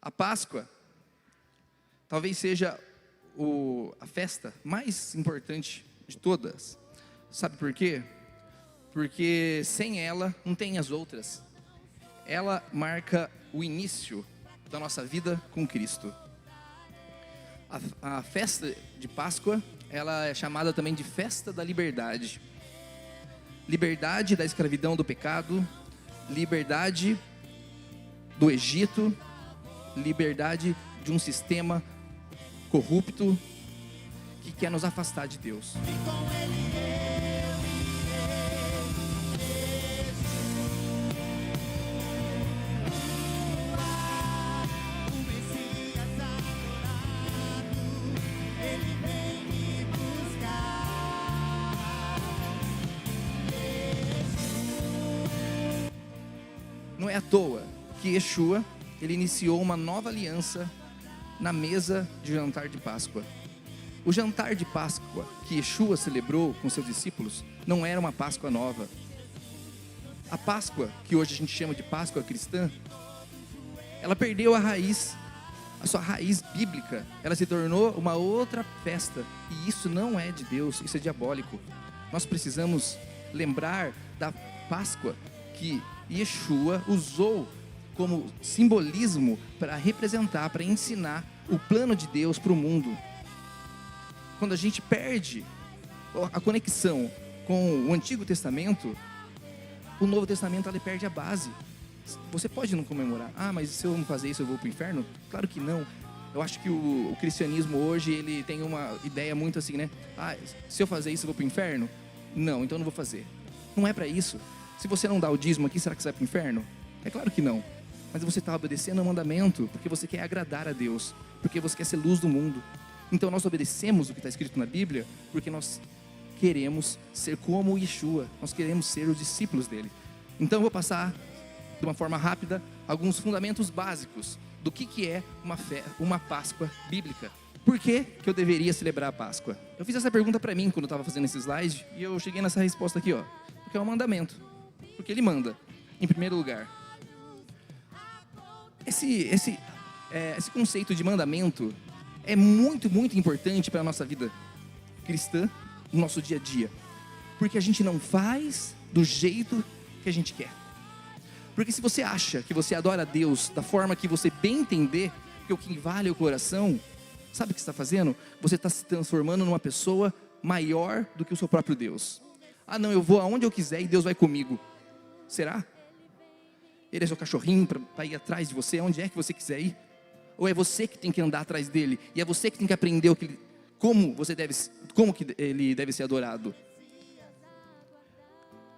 A Páscoa talvez seja a festa mais importante de todas. Sabe por quê? Porque sem ela não tem as outras. Ela marca o início da nossa vida com Cristo. A festa de Páscoa, ela é chamada também de festa da liberdade. Liberdade da escravidão do pecado, liberdade do Egito, liberdade de um sistema corrupto que quer nos afastar de Deus. Não é à toa que Yeshua, ele iniciou uma nova aliança na mesa de jantar de Páscoa. O jantar de Páscoa que Yeshua celebrou com seus discípulos não era uma Páscoa nova. A Páscoa, que hoje a gente chama de Páscoa cristã, ela perdeu a sua raiz bíblica. Ela se tornou uma outra festa. E isso não é de Deus, isso é diabólico. Nós precisamos lembrar da Páscoa que Yeshua usou como simbolismo para representar, para ensinar o plano de Deus para o mundo. Quando a gente perde a conexão com o Antigo Testamento, o Novo Testamento ele perde a base. Você pode não comemorar. Ah, mas se eu não fazer isso eu vou para o inferno? Claro que não. Eu acho que o cristianismo hoje ele tem uma ideia muito assim, né? Ah, se eu fazer isso eu vou para o inferno? Não, então eu não vou fazer. Não é para isso. Se você não dá o dízimo aqui, será que você vai para o inferno? É claro que não. Mas você está obedecendo ao mandamento, porque você quer agradar a Deus, porque você quer ser luz do mundo. Então nós obedecemos o que está escrito na Bíblia, porque nós queremos ser como Yeshua, nós queremos ser os discípulos dele. Então eu vou passar, de uma forma rápida, alguns fundamentos básicos do que é uma Páscoa bíblica. Por que eu deveria celebrar a Páscoa? Eu fiz essa pergunta para mim quando eu estava fazendo esse slide, e eu cheguei nessa resposta aqui, ó. Porque é um mandamento. Porque ele manda, em primeiro lugar. Esse conceito de mandamento é muito, muito importante para a nossa vida cristã, no nosso dia a dia. Porque a gente não faz do jeito que a gente quer. Porque se você acha que você adora a Deus da forma que você bem entender, que o que vale é o coração, sabe o que você está fazendo? Você está se transformando numa pessoa maior do que o seu próprio Deus. Ah não, eu vou aonde eu quiser e Deus vai comigo. Será? Ele é seu cachorrinho para ir atrás de você, aonde é que você quiser ir? Ou é você que tem que andar atrás dele? E é você que tem que aprender como que ele deve ser adorado?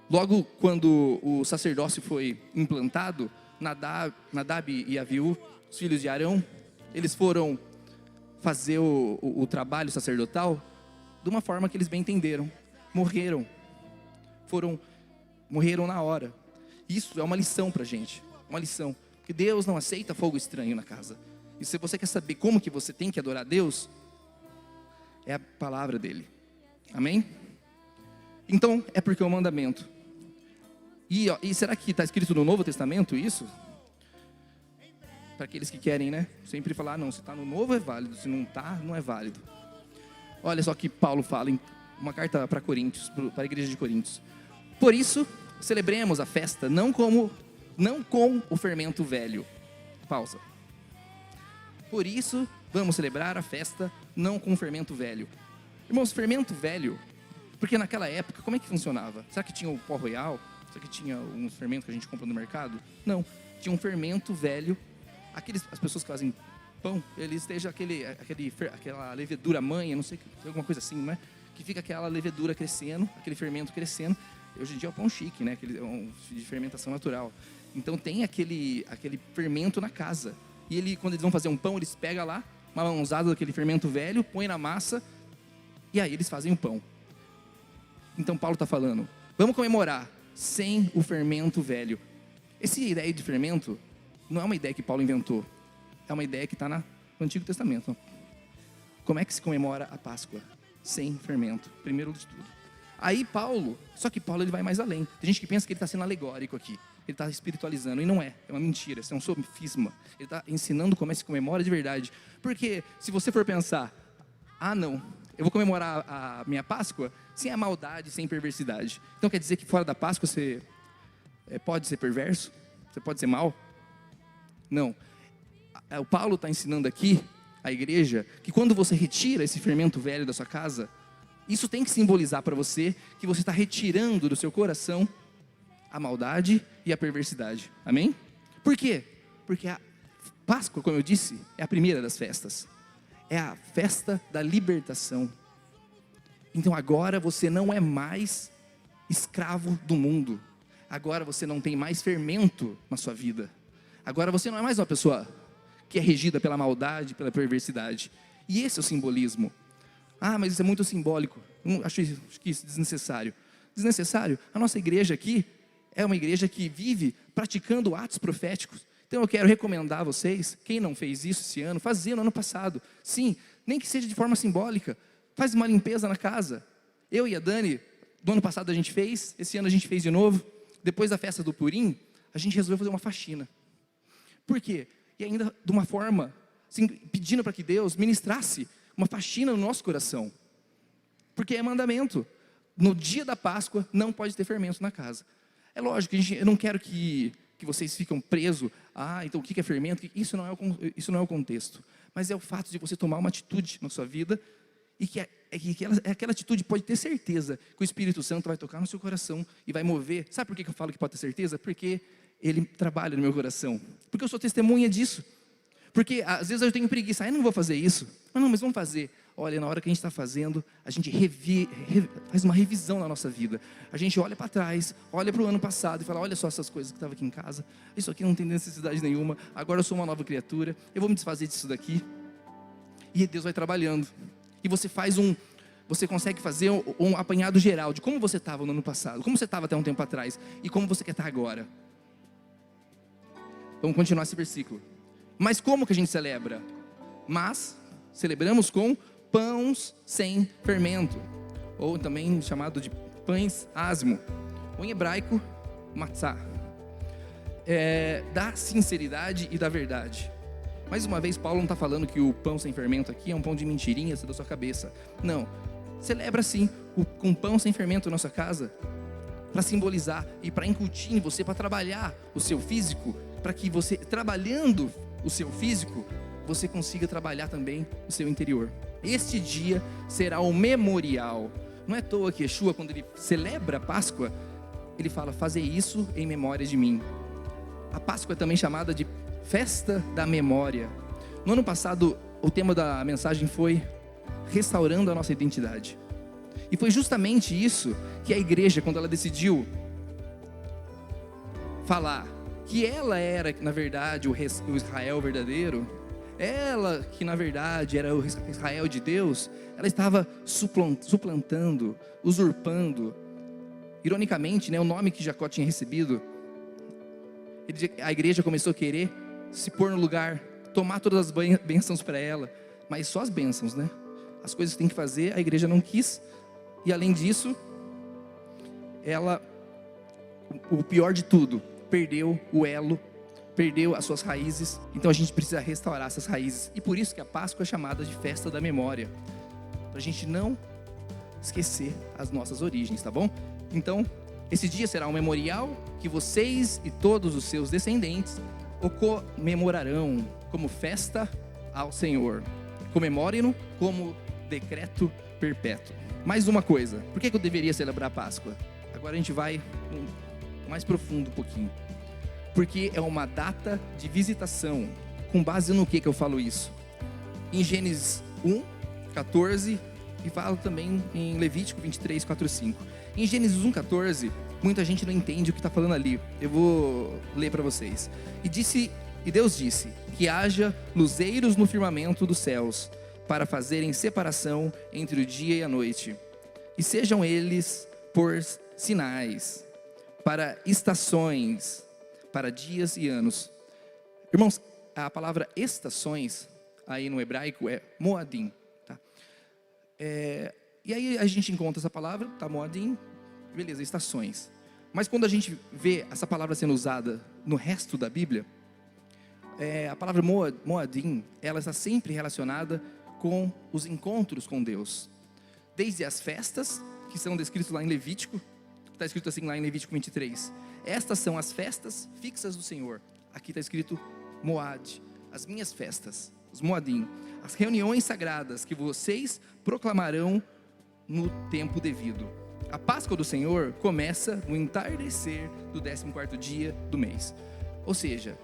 Logo quando o sacerdócio foi implantado, Nadab e Aviú, os filhos de Arão, eles foram fazer o trabalho sacerdotal de uma forma que eles bem entenderam. Morreram na hora. Isso é uma lição pra gente, uma lição, que Deus não aceita fogo estranho na casa. E se você quer saber como que você tem que adorar Deus, é a palavra dele. Amém? Então, é porque é um mandamento. E será que está escrito no Novo Testamento isso? Para aqueles que querem, né? Sempre falar, não, se está no Novo é válido, se não está, não é válido. Olha só que Paulo fala em uma carta para Coríntios, para a igreja de Coríntios. Por isso, celebremos a festa não com o fermento velho. Pausa. Por isso, vamos celebrar a festa não com o fermento velho. Irmãos, fermento velho, porque naquela época, como é que funcionava? Será que tinha o pó royal? Será que tinha um fermento que a gente compra no mercado? Não, tinha um fermento velho. As pessoas que fazem pão, eles têm aquela levedura mãe, não sei, alguma coisa assim, não é? Que fica aquela levedura crescendo, aquele fermento crescendo. Hoje em dia é o pão chique, né? De fermentação natural. Então tem aquele fermento na casa. E quando eles vão fazer um pão, eles pegam lá uma mãozada daquele fermento velho, põe na massa, e aí eles fazem o pão. Então Paulo está falando, vamos comemorar sem o fermento velho. Essa ideia de fermento não é uma ideia que Paulo inventou. É uma ideia que está no Antigo Testamento. Como é que se comemora a Páscoa? Sem fermento, primeiro de tudo. Aí só que Paulo ele vai mais além. Tem gente que pensa que ele está sendo alegórico aqui. ele está espiritualizando. E não é uma mentira, isso é um sofisma. Ele está ensinando como é que se comemora de verdade. Porque se você for pensar, não, eu vou comemorar a minha Páscoa sem a maldade, sem perversidade. Então quer dizer que fora da Páscoa você pode ser perverso? Você pode ser mal? Não. O Paulo está ensinando aqui, a igreja, que quando você retira esse fermento velho da sua casa, isso tem que simbolizar para você que você está retirando do seu coração a maldade e a perversidade. Amém? Por quê? Porque a Páscoa, como eu disse, é a primeira das festas. É a festa da libertação. Então agora você não é mais escravo do mundo. Agora você não tem mais fermento na sua vida. Agora você não é mais uma pessoa que é regida pela maldade, pela perversidade. E esse é o simbolismo. Mas isso é muito simbólico. Acho que isso é desnecessário. Desnecessário? A nossa igreja aqui é uma igreja que vive praticando atos proféticos. Então eu quero recomendar a vocês, quem não fez isso esse ano, fazer no ano passado. Sim, nem que seja de forma simbólica. Faz uma limpeza na casa. Eu e a Dani, do ano passado a gente fez, esse ano a gente fez de novo. Depois da festa do Purim, a gente resolveu fazer uma faxina. Por quê? E ainda de uma forma, assim, pedindo para que Deus ministrasse uma faxina no nosso coração. Porque é mandamento. No dia da Páscoa não pode ter fermento na casa. É lógico, eu não quero que vocês fiquem presos. Então o que é fermento? Isso não é o contexto. Mas é o fato de você tomar uma atitude na sua vida e que aquela atitude pode ter certeza que o Espírito Santo vai tocar no seu coração e vai mover. Sabe por que eu falo que pode ter certeza? Porque ele trabalha no meu coração. Porque eu sou testemunha disso. Porque às vezes eu tenho preguiça, eu não vou fazer isso. Mas vamos fazer. Olha, na hora que a gente está fazendo, a gente faz uma revisão na nossa vida. A gente olha para trás, olha para o ano passado e fala, olha só essas coisas que estavam aqui em casa. Isso aqui não tem necessidade nenhuma. Agora eu sou uma nova criatura. Eu vou me desfazer disso daqui. E Deus vai trabalhando. E você consegue fazer um apanhado geral de como você estava no ano passado, como você estava até um tempo atrás e como você quer estar agora. Vamos continuar esse versículo. Mas como que a gente celebra? Mas celebramos com pães sem fermento, ou também chamado de pães asmo, ou em hebraico, matzá. Da sinceridade e da verdade. Mais uma vez, Paulo não está falando que o pão sem fermento aqui é um pão de mentirinhas da sua cabeça. Não. Celebra sim, com pão sem fermento na sua casa, para simbolizar e para incutir em você, para trabalhar o seu físico, para que você, trabalhando o seu físico, você consiga trabalhar também o seu interior. Este dia será o memorial. Não é à toa que Yeshua, quando ele celebra a Páscoa, ele fala, fazer isso em memória de mim. A Páscoa é também chamada de festa da memória. No ano passado, o tema da mensagem foi restaurando a nossa identidade. E foi justamente isso que a igreja, quando ela decidiu falar que ela era, na verdade, o Israel verdadeiro, ela que na verdade era o Israel de Deus, ela estava suplantando, usurpando. Ironicamente, o nome que Jacó tinha recebido, a igreja começou a querer se pôr no lugar, tomar todas as bênçãos para ela, mas só as bênçãos, as coisas que tem que fazer, a igreja não quis. E além disso, ela, o pior de tudo, perdeu o elo, perdeu as suas raízes. Então a gente precisa restaurar essas raízes. E por isso que a Páscoa é chamada de festa da memória, para a gente não esquecer as nossas origens, tá bom? Então, esse dia será um memorial que vocês e todos os seus descendentes o comemorarão como festa ao Senhor. Comemorem-no como decreto perpétuo. Mais uma coisa, por que eu deveria celebrar a Páscoa? Agora a gente vai mais profundo um pouquinho. Porque é uma data de visitação. Com base no que eu falo isso? Em Gênesis 1, 14 e falo também em Levítico 23, 4 e 5. Em Gênesis 1, 14, muita gente não entende o que está falando ali. Eu vou ler para vocês. E Deus disse que haja luzeiros no firmamento dos céus, para fazerem separação entre o dia e a noite. E sejam eles por sinais, para estações, para dias e anos. Irmãos, a palavra estações, aí no hebraico, é moadim. Tá? E aí a gente encontra essa palavra, tá, moadim, beleza, estações. Mas quando a gente vê essa palavra sendo usada no resto da Bíblia, a palavra Moadim, ela está sempre relacionada com os encontros com Deus. Desde as festas, que são descritas lá em Levítico, está escrito assim lá em Levítico 23. Estas são as festas fixas do Senhor. Aqui está escrito Moad, as minhas festas, os Moadim. As reuniões sagradas que vocês proclamarão no tempo devido. A Páscoa do Senhor começa no entardecer do 14º dia do mês. Ou seja,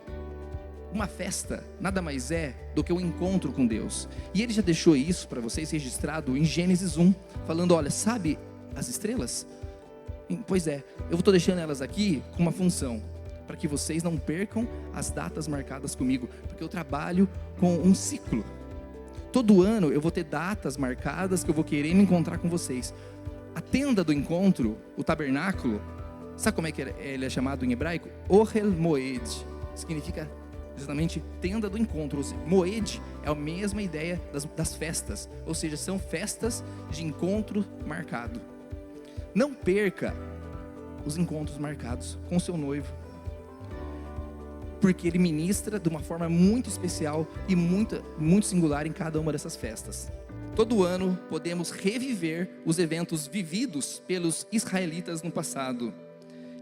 uma festa nada mais é do que um encontro com Deus. E Ele já deixou isso para vocês registrado em Gênesis 1, falando, olha, sabe as estrelas? Pois é, eu estou deixando elas aqui com uma função, para que vocês não percam as datas marcadas comigo, porque eu trabalho com um ciclo. Todo ano eu vou ter datas marcadas que eu vou querer me encontrar com vocês. A tenda do encontro, o tabernáculo, sabe como é que ele é chamado em hebraico? Ohel Moed, significa exatamente tenda do encontro. Moed é a mesma ideia das festas, ou seja, são festas de encontro marcado. Não perca os encontros marcados com seu noivo, porque ele ministra de uma forma muito especial e muito singular em cada uma dessas festas. Todo ano podemos reviver os eventos vividos pelos israelitas no passado.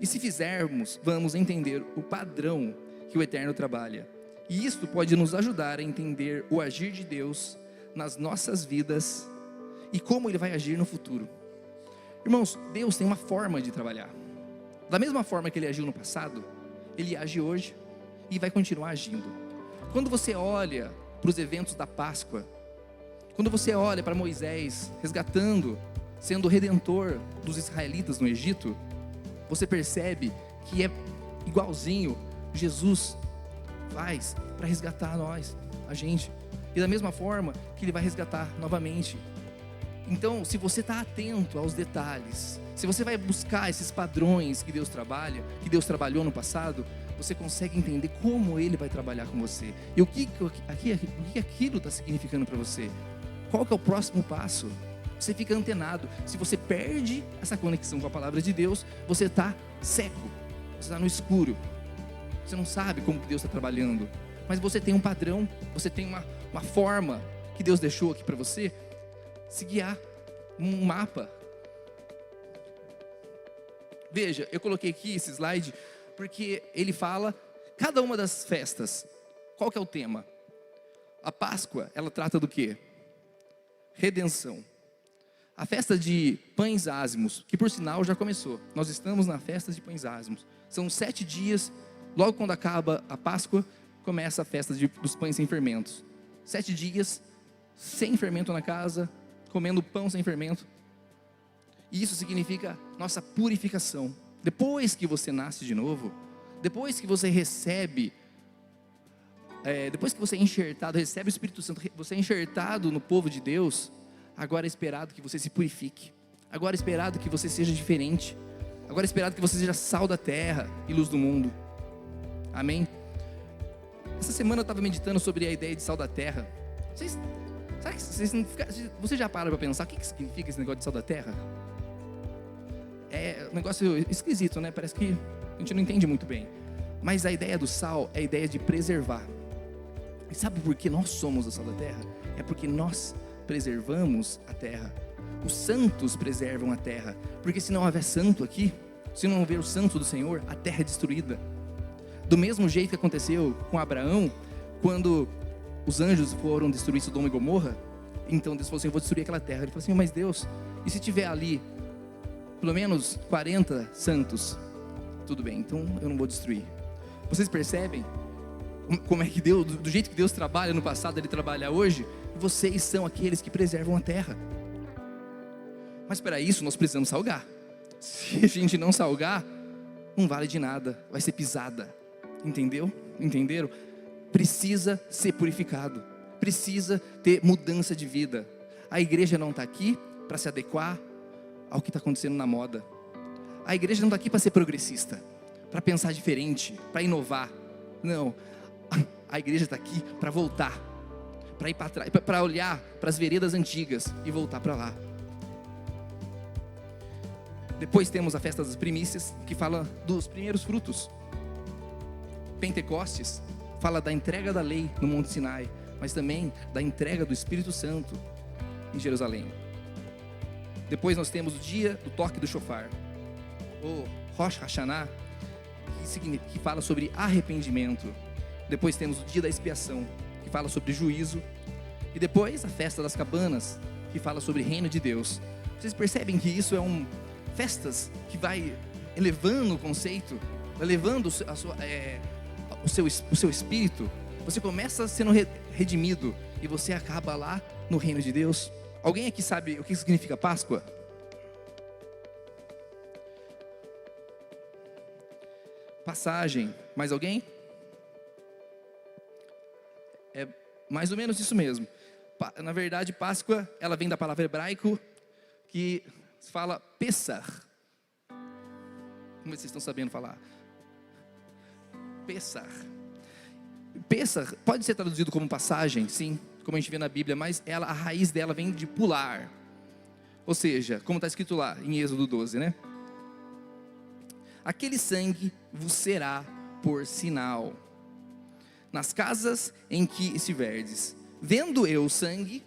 E se fizermos, vamos entender o padrão que o Eterno trabalha. E isto pode nos ajudar a entender o agir de Deus nas nossas vidas e como Ele vai agir no futuro. Irmãos, Deus tem uma forma de trabalhar. Da mesma forma que Ele agiu no passado, Ele age hoje e vai continuar agindo. Quando você olha para os eventos da Páscoa, quando você olha para Moisés resgatando, sendo o redentor dos israelitas no Egito, você percebe que é igualzinho Jesus faz para resgatar a gente. E da mesma forma que Ele vai resgatar novamente. Então, se você está atento aos detalhes, se você vai buscar esses padrões que Deus trabalha, que Deus trabalhou no passado, você consegue entender como Ele vai trabalhar com você. E o que aquilo está significando para você? Qual que é o próximo passo? Você fica antenado. Se você perde essa conexão com a palavra de Deus, você está cego, você está no escuro. Você não sabe como Deus está trabalhando. Mas você tem um padrão, você tem uma forma que Deus deixou aqui para você se guiar, um mapa. Veja, eu coloquei aqui esse slide porque ele fala cada uma das festas. Qual que é o tema? A Páscoa, ela trata do quê? Redenção. A festa de pães ázimos, que por sinal já começou. Nós estamos na festa de pães ázimos. São 7 dias, logo quando acaba a Páscoa, começa a festa dos pães sem fermentos. 7 dias, sem fermento na casa, comendo pão sem fermento. E isso significa nossa purificação. Depois que você nasce de novo, depois que você recebe, depois que você é enxertado, recebe o Espírito Santo, você é enxertado no povo de Deus, agora é esperado que você se purifique. Agora é esperado que você seja diferente. Agora é esperado que você seja sal da terra e luz do mundo. Amém? Essa semana eu estava meditando sobre a ideia de sal da terra. Você já para pensar o que significa esse negócio de sal da terra? É um negócio esquisito, né? Parece que a gente não entende muito bem. Mas a ideia do sal é a ideia de preservar. E sabe por que nós somos o sal da terra? É porque nós preservamos a terra. Os santos preservam a terra. Porque se não houver santo aqui, se não houver o santo do Senhor, a terra é destruída. Do mesmo jeito que aconteceu com Abraão, quando os anjos foram destruir Sodoma e Gomorra, então Deus falou assim, eu vou destruir aquela terra. Ele falou assim, mas Deus, e se tiver ali pelo menos 40 santos? Tudo bem, então eu não vou destruir. Vocês percebem como é que Deus, do jeito que Deus trabalha no passado, Ele trabalha hoje? Vocês são aqueles que preservam a terra. Mas para isso nós precisamos salgar. Se a gente não salgar, não vale de nada, vai ser pisada. Entendeu? Entenderam? Precisa ser purificado, precisa ter mudança de vida. A igreja não está aqui para se adequar ao que está acontecendo na moda. A igreja não está aqui para ser progressista, para pensar diferente, para inovar. Não, a igreja está aqui para voltar, para ir para trás, para olhar para as veredas antigas e voltar para lá. Depois temos a festa das primícias, que fala dos primeiros frutos. Pentecostes fala da entrega da lei no Monte Sinai, mas também da entrega do Espírito Santo em Jerusalém. Depois nós temos o dia do toque do shofar, o Rosh Hashanah, que fala sobre arrependimento. Depois temos o dia da expiação, que fala sobre juízo. E depois a festa das cabanas, que fala sobre reino de Deus. Vocês percebem que isso festas que vai elevando o conceito, elevando o seu espírito. Você começa sendo redimido e você acaba lá no reino de Deus. Alguém aqui sabe o que significa Páscoa? Passagem. Mais alguém? É mais ou menos isso mesmo. Na verdade, Páscoa, ela vem da palavra hebraico que se fala Pessah. Como vocês estão sabendo falar? Pessah. Pessah pode ser traduzido como passagem, sim, como a gente vê na Bíblia, mas a raiz dela vem de pular. Ou seja, como está escrito lá em Êxodo 12, né? Aquele sangue vos será por sinal nas casas em que estiverdes. Vendo eu o sangue,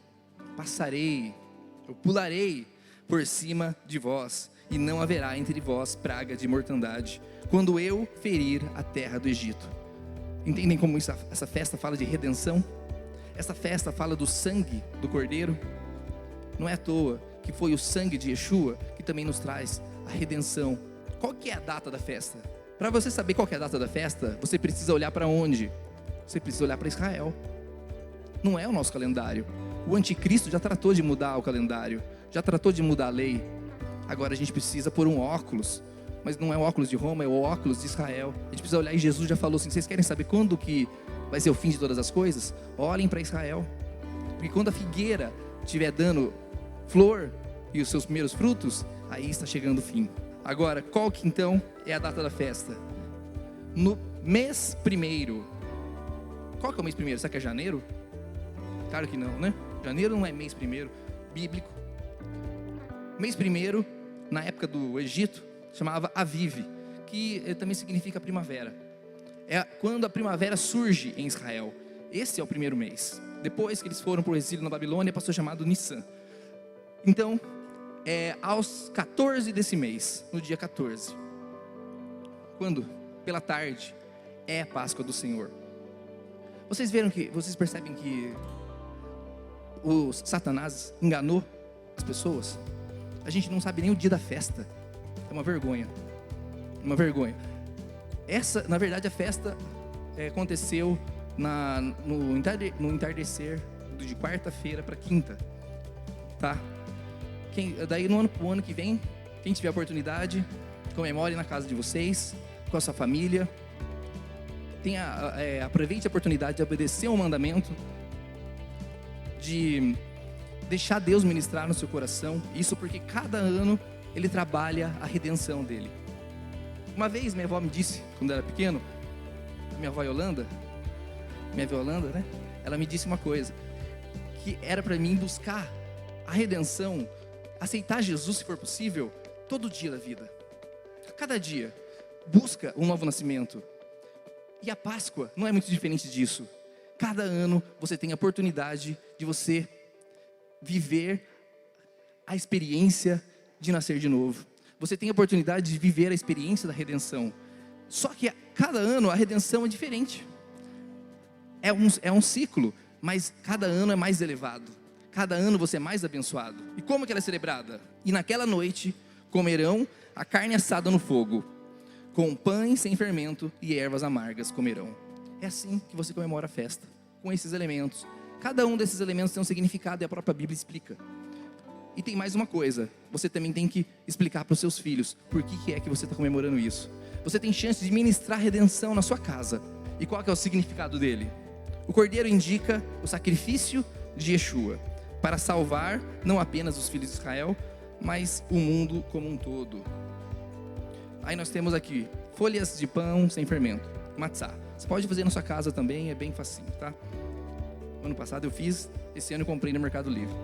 passarei, eu pularei por cima de vós, e não haverá entre vós praga de mortandade, quando eu ferir a terra do Egito. Entendem como essa festa fala de redenção? Essa festa fala do sangue do Cordeiro. Não é à toa que foi o sangue de Yeshua que também nos traz a redenção. Qual que é a data da festa? Para você saber qual que é a data da festa, você precisa olhar para onde? Você precisa olhar para Israel. Não é o nosso calendário. O anticristo já tratou de mudar o calendário, já tratou de mudar a lei. Agora a gente precisa pôr um óculos, mas não é o óculos de Roma, é o óculos de Israel. A gente precisa olhar, e Jesus já falou assim: vocês querem saber quando que vai ser o fim de todas as coisas? Olhem para Israel, porque quando a figueira estiver dando flor e os seus primeiros frutos, aí está chegando o fim. Agora, qual que então é a data da festa? No mês primeiro. Qual que é o mês primeiro? Será que é janeiro? Claro que não, né? Janeiro não é mês primeiro bíblico. Mês primeiro, na época do Egito, chamava Aviv, que também significa primavera. É quando a primavera surge em Israel. Esse é o primeiro mês. Depois que eles foram para o exílio na Babilônia, passou chamado Nissan. Então, aos 14 desse mês, no dia 14, quando? Pela tarde, é a Páscoa do Senhor. Vocês percebem que o Satanás enganou as pessoas? A gente não sabe nem o dia da festa. É uma vergonha. Uma vergonha. Na verdade, a festa aconteceu no entardecer de quarta-feira para quinta. Tá? Daí no ano que vem, quem tiver a oportunidade, comemore na casa de vocês, com a sua família. Aproveite a oportunidade de obedecer ao mandamento, de deixar Deus ministrar no seu coração. Isso porque cada ano Ele trabalha a redenção dele. Uma vez minha avó me disse, quando eu era pequeno, minha avó Yolanda, né? Ela me disse uma coisa, que era para mim buscar a redenção, aceitar Jesus se for possível, todo dia da vida. Cada dia, busca um novo nascimento. E a Páscoa não é muito diferente disso. Cada ano você tem a oportunidade de você viver a experiência de nascer de novo. Você tem a oportunidade de viver a experiência da redenção. Só que cada ano a redenção é diferente. É um ciclo, mas cada ano é mais elevado. Cada ano você é mais abençoado. E como que ela é celebrada? E naquela noite comerão a carne assada no fogo, com pães sem fermento e ervas amargas comerão. É assim que você comemora a festa, com esses elementos. Cada um desses elementos tem um significado e a própria Bíblia explica. E tem mais uma coisa, você também tem que explicar para os seus filhos por que é que você está comemorando isso. Você tem chance de ministrar redenção na sua casa. E qual que é o significado dele? O cordeiro indica o sacrifício de Yeshua para salvar não apenas os filhos de Israel, mas o mundo como um todo. Aí nós temos aqui folhas de pão sem fermento, matzá. Você pode fazer na sua casa também, é bem facinho, tá? Ano passado eu fiz, esse ano eu comprei no Mercado Livre.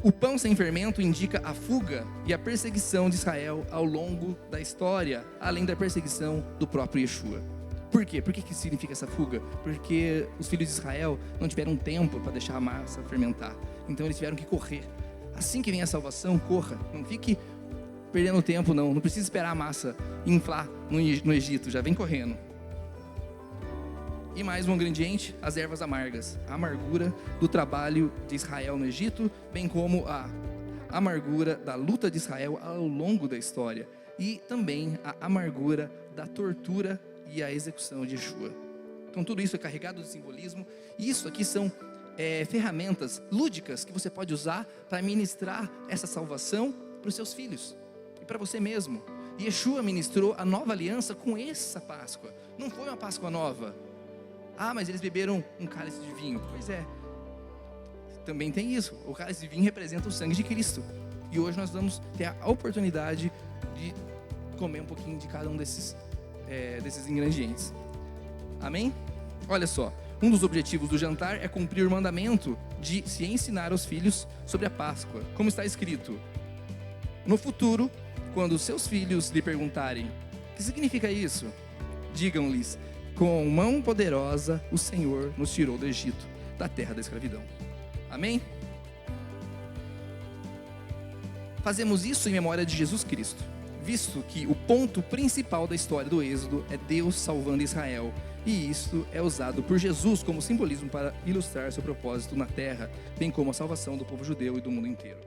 O pão sem fermento indica a fuga e a perseguição de Israel ao longo da história, além da perseguição do próprio Yeshua. Por quê? Por que significa essa fuga? Porque os filhos de Israel não tiveram tempo para deixar a massa fermentar. Então eles tiveram que correr. Assim que vem a salvação, corra. Não fique perdendo tempo, não. Não precisa esperar a massa inflar no Egito. Já vem correndo. E mais um ingrediente, as ervas amargas. A amargura do trabalho de Israel no Egito, bem como a amargura da luta de Israel ao longo da história. E também a amargura da tortura e a execução de Yeshua. Então tudo isso é carregado de simbolismo. E isso aqui são ferramentas lúdicas que você pode usar para ministrar essa salvação para os seus filhos e para você mesmo. E Yeshua ministrou a nova aliança com essa Páscoa. Não foi uma Páscoa nova. Ah, mas eles beberam um cálice de vinho. Pois é, também tem isso. O cálice de vinho representa o sangue de Cristo. E hoje nós vamos ter a oportunidade de comer um pouquinho de cada um desses ingredientes. Amém? Olha só, um dos objetivos do jantar é cumprir o mandamento de se ensinar aos filhos sobre a Páscoa. Como está escrito: no futuro, quando seus filhos lhe perguntarem: o que significa isso? Digam-lhes: com mão poderosa o Senhor nos tirou do Egito, da terra da escravidão. Amém? Fazemos isso em memória de Jesus Cristo, visto que o ponto principal da história do Êxodo é Deus salvando Israel, e isto é usado por Jesus como simbolismo para ilustrar seu propósito na terra, bem como a salvação do povo judeu e do mundo inteiro.